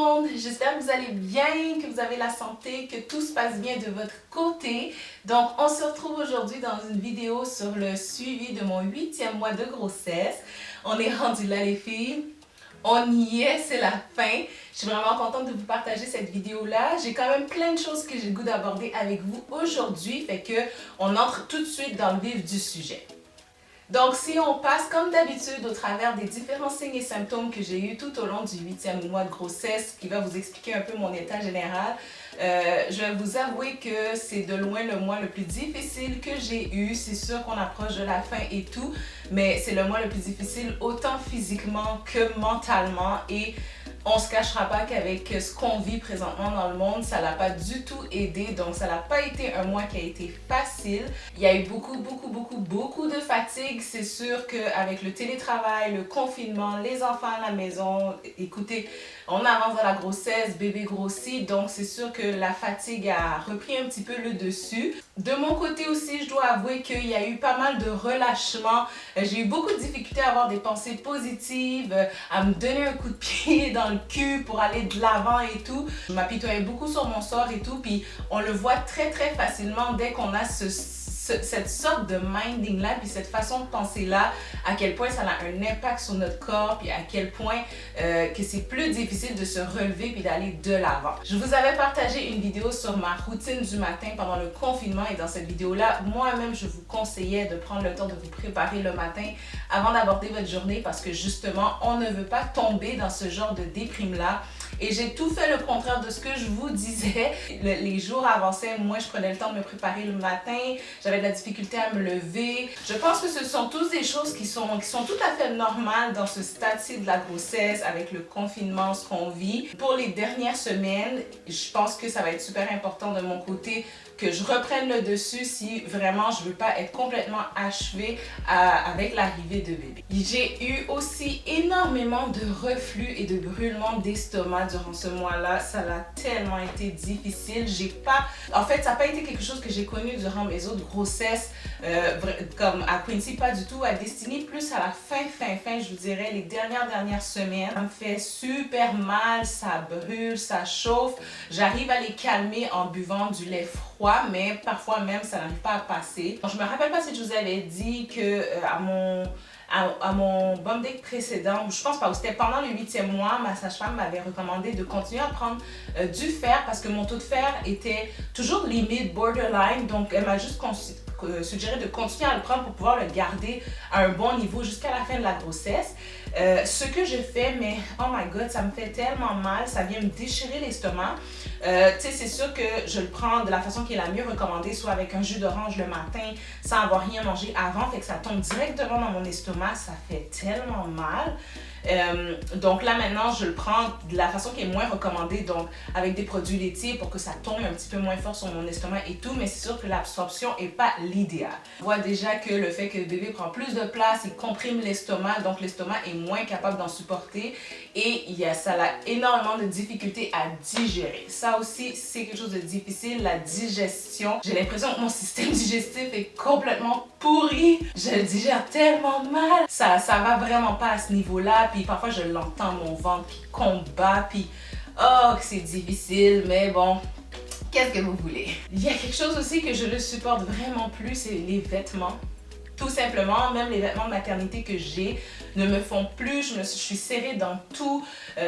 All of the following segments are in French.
monde, j'espère que vous allez bien, que vous avez la santé, que tout se passe bien de votre côté. Donc on se retrouve aujourd'hui dans une vidéo sur le suivi de mon 8e mois de grossesse. On est rendu là les filles, on y est, c'est la fin. Je suis vraiment contente de vous partager cette vidéo-là. J'ai quand même plein de choses que j'ai le goût d'aborder avec vous aujourd'hui, fait que on entre tout de suite dans le vif du sujet. Donc, si on passe comme d'habitude au travers des différents signes et symptômes que j'ai eu tout au long du 8e mois de grossesse, qui va vous expliquer un peu mon état général, je vais vous avouer que c'est de loin le mois le plus difficile que j'ai eu. C'est sûr qu'on approche de la fin et tout, mais c'est le mois le plus difficile autant physiquement que mentalement et on se cachera pas qu'avec ce qu'on vit présentement dans le monde, ça l'a pas du tout aidé. Donc, ça n'a pas été un mois qui a été facile. Il y a eu beaucoup de fatigue. C'est sûr qu'avec le télétravail, le confinement, les enfants à la maison, écoutez, on avance dans la grossesse, bébé grossit. Donc, c'est sûr que la fatigue a repris un petit peu le dessus. De mon côté aussi, je dois avouer qu'il y a eu pas mal de relâchement. J'ai eu beaucoup de difficultés à avoir des pensées positives, à me donner un coup de pied dans le cul pour aller de l'avant et tout. Je m'apitoyais beaucoup sur mon sort et tout, puis on le voit très facilement dès qu'on a cette sorte de minding là, puis cette façon de penser là, à quel point ça a un impact sur notre corps, puis à quel point que c'est plus difficile de se relever puis d'aller de l'avant. Je vous avais partagé une vidéo sur ma routine du matin pendant le confinement et dans cette vidéo là, moi-même je vous conseillais de prendre le temps de vous préparer le matin avant d'aborder votre journée parce que justement on ne veut pas tomber dans ce genre de déprime là. Et j'ai tout fait le contraire de ce que je vous disais. Les jours avançaient, moi je prenais le temps de me préparer le matin, j'avais de la difficulté à me lever. Je pense que ce sont tous des choses qui sont tout à fait normales dans ce stade-ci de la grossesse, avec le confinement, ce qu'on vit. Pour les dernières semaines, je pense que ça va être super important de mon côté que je reprenne le dessus si vraiment je veux pas être complètement achevée avec l'arrivée de bébé. J'ai eu aussi énormément de reflux et de brûlements d'estomac durant ce mois-là. Ça a tellement été difficile. En fait, ça n'a pas été quelque chose que j'ai connu durant mes autres grossesses, comme à Quincy, pas du tout. À Destiny, plus à la fin, je vous dirais, les dernières semaines. Ça me fait super mal, ça brûle, ça chauffe. J'arrive à les calmer en buvant du lait froid, mais parfois même ça n'arrive pas à passer. Je me rappelle pas si je vous avais dit que à mon bum day précédent, je pense pas, c'était pendant le 8e mois, ma sage-femme m'avait recommandé de continuer à prendre du fer parce que mon taux de fer était toujours limite, borderline, donc elle m'a juste suggéré de continuer à le prendre pour pouvoir le garder à un bon niveau jusqu'à la fin de la grossesse. Ce que je fais, mais oh my god, ça me fait tellement mal, ça vient me déchirer l'estomac. Tu sais, c'est sûr que je le prends de la façon qui est la mieux recommandée, soit avec un jus d'orange le matin, sans avoir rien mangé avant, fait que ça tombe directement dans mon estomac, ça fait tellement mal. Donc là maintenant je le prends de la façon qui est moins recommandée, donc avec des produits laitiers pour que ça tombe un petit peu moins fort sur mon estomac et tout, mais c'est sûr que l'absorption est pas l'idéal. On voit déjà que le fait que le bébé prend plus de place, il comprime l'estomac, donc l'estomac est moins capable d'en supporter et ça a énormément de difficultés à digérer. Ça aussi c'est quelque chose de difficile, la digestion. J'ai l'impression que mon système digestif est complètement pourri, je le digère tellement mal, ça va vraiment pas à ce niveau-là. Puis parfois je l'entends, mon ventre qui combat, puis oh que c'est difficile, mais bon, qu'est-ce que vous voulez? Il y a quelque chose aussi que je ne supporte vraiment plus, c'est les vêtements. Tout simplement, même les vêtements de maternité que j'ai ne me font plus, je suis serrée dans tout.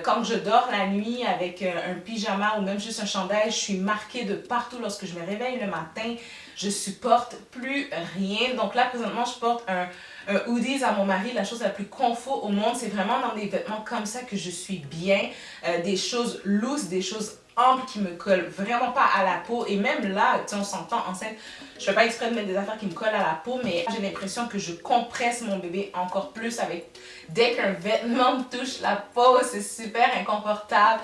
Quand je dors la nuit avec un pyjama ou même juste un chandail, je suis marquée de partout lorsque je me réveille le matin. Je supporte plus rien. Donc là, présentement, je porte un hoodies à mon mari, la chose la plus confort au monde. C'est vraiment dans des vêtements comme ça que je suis bien. Des choses loose, des choses amples qui me collent vraiment pas à la peau. Et même là, on s'entend enceinte, je fais pas exprès de mettre des affaires qui me collent à la peau, mais j'ai l'impression que je compresse mon bébé encore plus avec dès qu'un vêtement me touche la peau, c'est super inconfortable.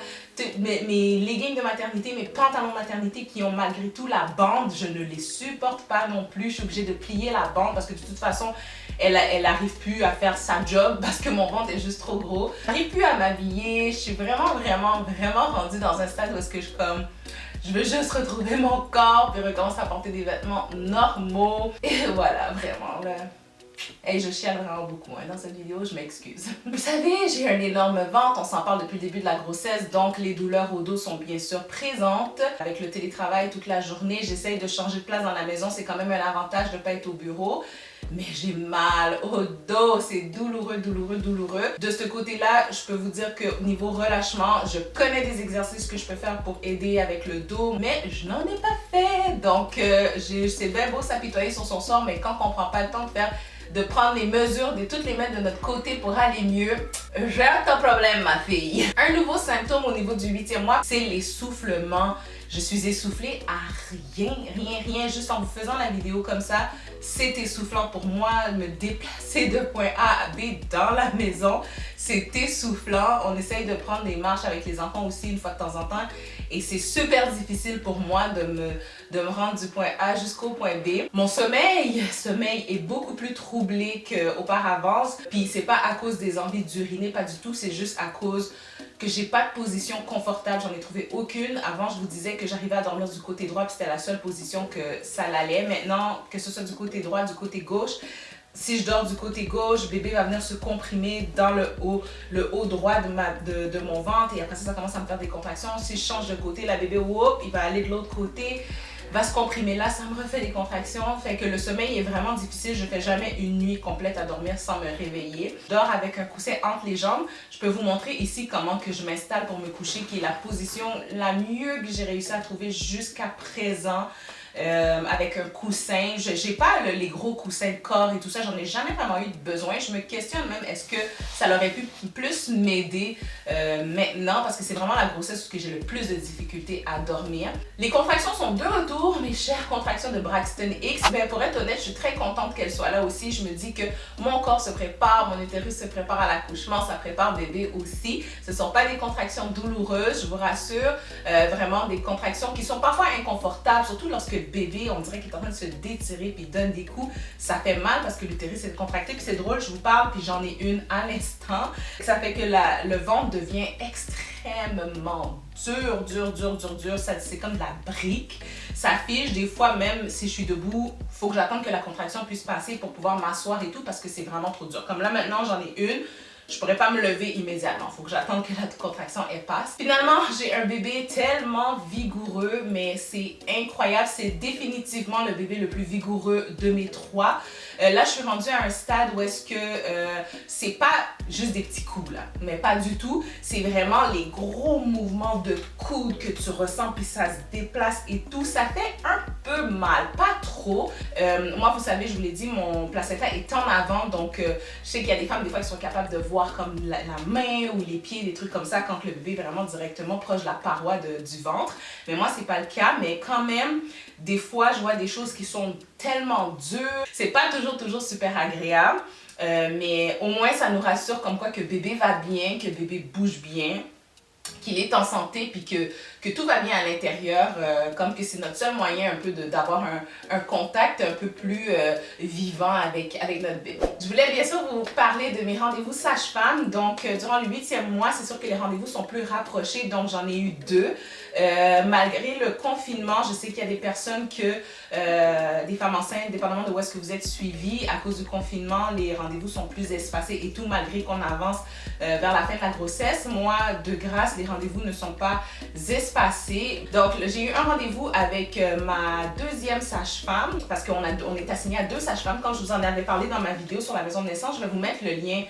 Mes leggings de maternité, mes pantalons de maternité qui ont malgré tout la bande, je ne les supporte pas non plus. Je suis obligée de plier la bande parce que de toute façon, elle n'arrive plus à faire sa job parce que mon ventre est juste trop gros. J'arrive plus à m'habiller. Je suis vraiment rendue dans un stade où est-ce que je veux juste retrouver mon corps puis recommencer à porter des vêtements normaux. Et voilà, vraiment là. Hey, je chiale vraiment beaucoup dans cette vidéo, je m'excuse. Vous savez, j'ai un énorme ventre, on s'en parle depuis le début de la grossesse, donc les douleurs au dos sont bien sûr présentes. Avec le télétravail toute la journée, j'essaye de changer de place dans la maison, c'est quand même un avantage de ne pas être au bureau. Mais j'ai mal au dos, c'est douloureux, douloureux, douloureux. De ce côté-là, je peux vous dire qu'au niveau relâchement, je connais des exercices que je peux faire pour aider avec le dos, mais je n'en ai pas fait. Donc, c'est bien beau s'apitoyer sur son sort, mais quand on ne prend pas le temps de prendre les mesures, de toutes les mettre de notre côté pour aller mieux, j'ai un problème, ma fille. Un nouveau symptôme au niveau du 8e mois, c'est l'essoufflement. Je suis essoufflée à rien. Juste en vous faisant la vidéo comme ça, c'est essoufflant pour moi. Me déplacer de point A à B dans la maison, c'est essoufflant. On essaye de prendre des marches avec les enfants aussi une fois de temps en temps. Et c'est super difficile pour moi de me rendre du point A jusqu'au point B. Mon sommeil est beaucoup plus troublé qu'auparavant. Puis c'est pas à cause des envies d'uriner, pas du tout. C'est juste à cause que j'ai pas de position confortable. J'en ai trouvé aucune. Avant, je vous disais que j'arrivais à dormir du côté droit, puis c'était la seule position que ça l'allait. Maintenant, que ce soit du côté droit, du côté gauche, si je dors du côté gauche, bébé va venir se comprimer dans le haut droit de mon ventre, et après ça commence à me faire des contractions. Si je change de côté, la bébé, il va aller de l'autre côté, va se comprimer là, ça me refait des contractions. Fait que le sommeil est vraiment difficile. Je fais jamais une nuit complète à dormir sans me réveiller. Je dors avec un coussin entre les jambes. Je peux vous montrer ici comment que je m'installe pour me coucher, qui est la position la mieux que j'ai réussi à trouver jusqu'à présent. Avec un coussin. J'ai pas les gros coussins de corps et tout ça, j'en ai jamais vraiment eu besoin. Je me questionne même, est-ce que ça aurait pu plus m'aider maintenant, parce que c'est vraiment la grossesse où j'ai le plus de difficultés à dormir. Les contractions sont de retour, mes chères contractions de Braxton Hicks. Ben, pour être honnête, je suis très contente qu'elles soient là aussi. Je me dis que mon corps se prépare, mon utérus se prépare à l'accouchement, ça prépare bébé aussi. Ce sont pas des contractions douloureuses, je vous rassure, vraiment des contractions qui sont parfois inconfortables, surtout lorsque bébé, on dirait qu'il est en train de se détirer puis il donne des coups. Ça fait mal parce que l'utérus est contracté. Puis c'est drôle, je vous parle puis j'en ai une à l'instant. Ça fait que le ventre devient extrêmement dur. C'est comme de la brique. Ça fiche. Des fois, même si je suis debout, il faut que j'attende que la contraction puisse passer pour pouvoir m'asseoir et tout, parce que c'est vraiment trop dur. Comme là, maintenant, j'en ai une. Je pourrais pas me lever immédiatement. Il faut que j'attende que la contraction elle passe. Finalement, j'ai un bébé tellement vigoureux, mais c'est incroyable. C'est définitivement le bébé le plus vigoureux de mes trois. Là, je suis rendue à un stade où est-ce que c'est pas juste des petits coups, là, mais pas du tout. C'est vraiment les gros mouvements de coude que tu ressens, puis ça se déplace et tout. Ça fait un peu mal, pas trop. Moi, vous savez, je vous l'ai dit, mon placenta est en avant, donc je sais qu'il y a des femmes, des fois, qui sont capables de voir comme la main ou les pieds, des trucs comme ça, quand le bébé est vraiment directement proche de la paroi du ventre. Mais moi, c'est pas le cas, mais quand même, des fois, je vois des choses qui sont tellement dures. C'est pas toujours super agréable, mais au moins, ça nous rassure comme quoi que bébé va bien, que bébé bouge bien, qu'il est en santé, puis que tout va bien à l'intérieur, comme que c'est notre seul moyen un peu d'avoir un contact un peu plus vivant avec notre bébé. Je voulais bien sûr vous parler de mes rendez-vous sage-femme. Donc, durant le 8e mois, c'est sûr que les rendez-vous sont plus rapprochés, donc j'en ai eu 2. Malgré le confinement, je sais qu'il y a des personnes des femmes enceintes, dépendamment de où est-ce que vous êtes suivies, à cause du confinement, les rendez-vous sont plus espacés et tout, malgré qu'on avance vers la fin de la grossesse. Moi, de grâce, les rendez-vous ne sont pas espacés. Donc, j'ai eu un rendez-vous avec ma 2e sage-femme, parce qu'on est assigné à 2 sages-femmes. Quand je vous en avais parlé dans ma vidéo sur la maison de naissance, je vais vous mettre le lien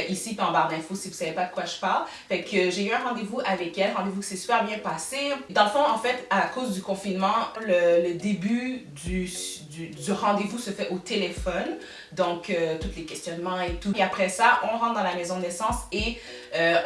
ici en barre d'infos si vous ne savez pas de quoi je parle. Fait que j'ai eu un rendez-vous avec elle, rendez-vous qui s'est super bien passé. Dans le fond, en fait, à cause du confinement, le début du rendez-vous se fait au téléphone. Donc, tous les questionnements et tout. Et après ça, on rentre dans la maison de naissance et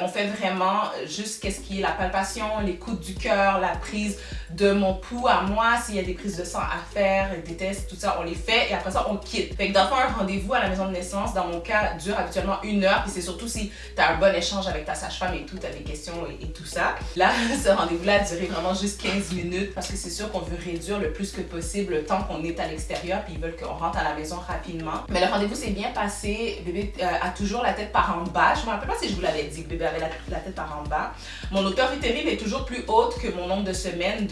on fait vraiment juste qu'est-ce qui est la palpation, l'écoute du cœur, la prise de mon pouls à moi, s'il y a des prises de sang à faire, des tests, tout ça, on les fait et après ça, on quitte. Fait que dans le fond, un rendez-vous à la maison de naissance, dans mon cas, dure habituellement 1 heure. Puis c'est surtout si tu as un bon échange avec ta sage-femme et tout, tu as des questions et tout ça. Là, ce rendez-vous-là a duré vraiment juste 15 minutes parce que c'est sûr qu'on veut réduire le plus que possible le temps qu'on est à l'extérieur, puis ils veulent qu'on rentre à la maison rapidement. Mais le rendez-vous s'est bien passé. Bébé a toujours la tête par en bas. Je me rappelle pas si je vous l'avais dit. c'est que bébé avait la tête par en bas. Mon hauteur utérine est toujours plus haute que mon nombre de semaines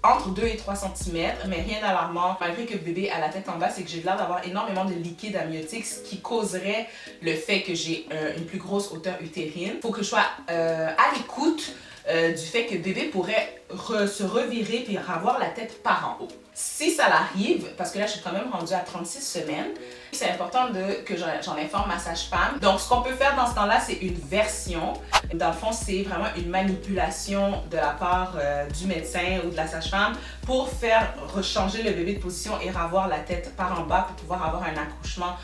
entre 2 et 3 cm, mais rien d'alarmant. Malgré que bébé a la tête en bas, c'est que j'ai l'air d'avoir énormément de liquide amniotique, ce qui causerait le fait que j'ai une plus grosse hauteur utérine. Il faut que je sois à l'écoute du fait que bébé pourrait se revirer et avoir la tête par en haut. Si ça l'arrive, parce que là je suis quand même rendue à 36 semaines, c'est important que j'en informe ma sage-femme. Donc ce qu'on peut faire dans ce temps-là, c'est une version. Dans le fond, c'est vraiment une manipulation de la part du médecin ou de la sage-femme pour faire changer le bébé de position et avoir la tête par en bas pour pouvoir avoir un accouchement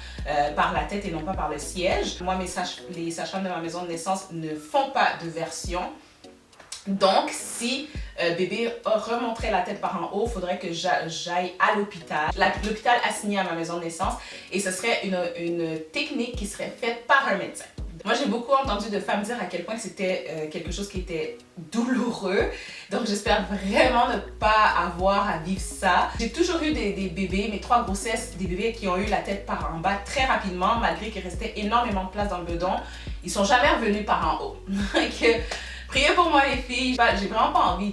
par la tête et non pas par le siège. Moi, les sages-femmes de ma maison de naissance ne font pas de version. Donc, si bébé remonterait la tête par en haut, il faudrait que j'aille à l'hôpital. L'hôpital assigné à ma maison de naissance et ce serait une technique qui serait faite par un médecin. Moi, j'ai beaucoup entendu de femmes dire à quel point c'était quelque chose qui était douloureux. Donc, j'espère vraiment ne pas avoir à vivre ça. J'ai toujours eu des bébés, mes 3 grossesses, des bébés qui ont eu la tête par en bas très rapidement, malgré qu'il restait énormément de place dans le bedon. Ils sont jamais revenus par en haut. Priez pour moi les filles, j'ai vraiment pas envie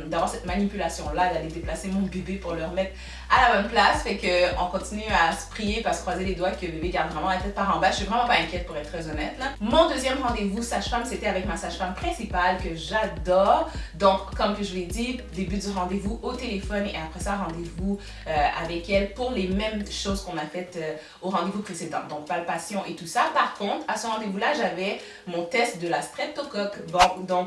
d'avoir cette manipulation-là, d'aller déplacer mon bébé pour le remettre à la bonne place. Fait qu'on continue à se prier, à se croiser les doigts que bébé garde vraiment la tête par en bas. Je suis vraiment pas inquiète pour être très honnête. Là. Mon deuxième rendez-vous sage-femme, c'était avec ma sage-femme principale que j'adore. Donc, comme que je l'ai dit, début du rendez-vous au téléphone et après ça, rendez-vous avec elle pour les mêmes choses qu'on a faites au rendez-vous précédent. Donc, palpation et tout ça. Par contre, à ce rendez-vous-là, j'avais mon test de la streptocoque. Bon, donc,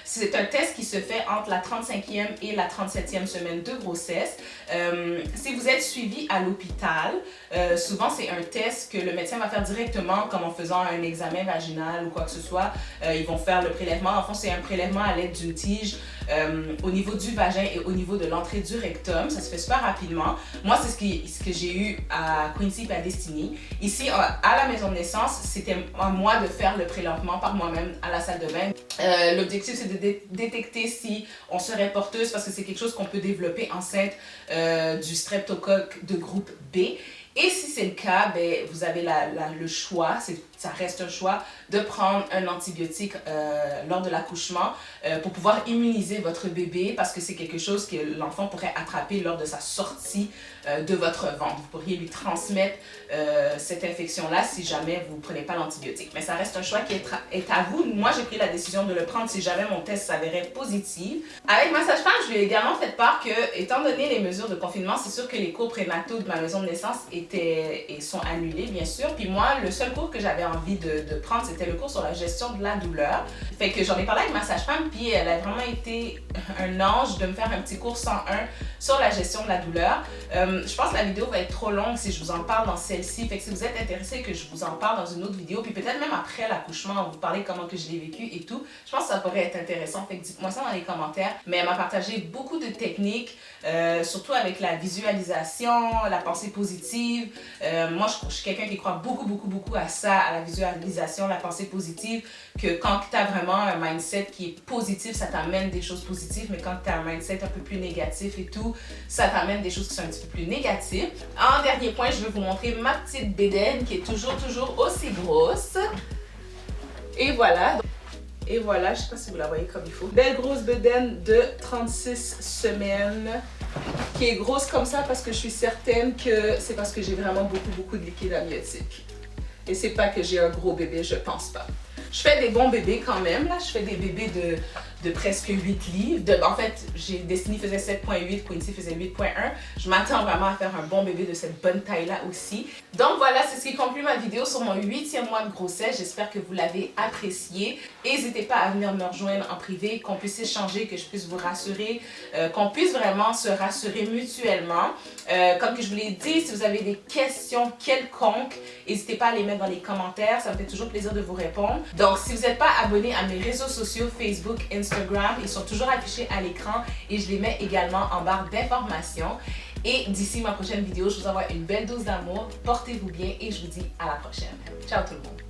c'est un test qui se fait entre la 35e et la 37e semaine de grossesse. Si vous êtes suivi à l'hôpital, souvent c'est un test que le médecin va faire directement comme en faisant un examen vaginal ou quoi que ce soit. Ils vont faire le prélèvement. En fond, c'est un prélèvement à l'aide d'une tige au niveau du vagin et au niveau de l'entrée du rectum. Ça se fait super rapidement. Moi, c'est ce que j'ai eu à Quincy et à Destiny. Ici, à la maison de naissance, c'était à moi de faire le prélèvement par moi-même à la salle de bain. L'objectif, c'est de détecter si on serait porteuse parce que c'est quelque chose qu'on peut développer enceinte du streptocoque de groupe B. Et si c'est le cas, ben, vous avez le choix, ça reste un choix, de prendre un antibiotique lors de l'accouchement pour pouvoir immuniser votre bébé parce que c'est quelque chose que l'enfant pourrait attraper lors de sa sortie de votre ventre. Vous pourriez lui transmettre cette infection-là si jamais vous ne prenez pas l'antibiotique. Mais ça reste un choix qui est à vous. Moi, j'ai pris la décision de le prendre si jamais mon test s'avérait positif. Avec ma sage-femme, je lui ai également fait part que, étant donné les mesures de confinement, c'est sûr que les cours prénataux de ma maison de naissance sont annulés, bien sûr. Puis moi, le seul cours que j'avais envie de prendre, c'était le cours sur la gestion de la douleur. Fait que j'en ai parlé avec ma sage-femme, puis elle a vraiment été un ange de me faire un petit cours 101 sur la gestion de la douleur. Je pense que la vidéo va être trop longue si je vous en parle dans celle-ci. Fait que si vous êtes intéressé que je vous en parle dans une autre vidéo, puis peut-être même après l'accouchement, vous parler comment que je l'ai vécu et tout, je pense que ça pourrait être intéressant. Fait que dites-moi ça dans les commentaires. Mais elle m'a partagé beaucoup de techniques, surtout avec la visualisation, la pensée positive. Moi, je suis quelqu'un qui croit beaucoup à ça, à la visualisation, la pensée positive, que quand tu as vraiment un mindset qui est positif, ça t'amène des choses positives, mais quand tu as un mindset un peu plus négatif et tout, ça t'amène des choses qui sont un petit peu plus négatives. En dernier point, je vais vous montrer ma petite bédaine qui est toujours aussi grosse. Et voilà. Et voilà, je ne sais pas si vous la voyez comme il faut. Belle grosse bedaine de 36 semaines qui est grosse comme ça parce que je suis certaine que c'est parce que j'ai vraiment beaucoup de liquide amniotique. Et c'est pas que j'ai un gros bébé, je pense pas. Je fais des bons bébés quand même, là. Je fais des bébés de presque 8 livres. En fait, Destiny faisait 7.8, Quincy faisait 8.1. Je m'attends vraiment à faire un bon bébé de cette bonne taille-là aussi. Donc voilà, c'est ce qui conclut ma vidéo sur mon 8e mois de grossesse. J'espère que vous l'avez apprécié. N'hésitez pas à venir me rejoindre en privé, qu'on puisse échanger, que je puisse vous rassurer, qu'on puisse vraiment se rassurer mutuellement. Comme que je vous l'ai dit, si vous avez des questions quelconques, n'hésitez pas à les mettre dans les commentaires. Ça me fait toujours plaisir de vous répondre. Donc, si vous n'êtes pas abonné à mes réseaux sociaux, Facebook, Instagram, ils sont toujours affichés à l'écran et je les mets également en barre d'informations. Et d'ici ma prochaine vidéo, je vous envoie une belle dose d'amour. Portez-vous bien et je vous dis à la prochaine. Ciao tout le monde!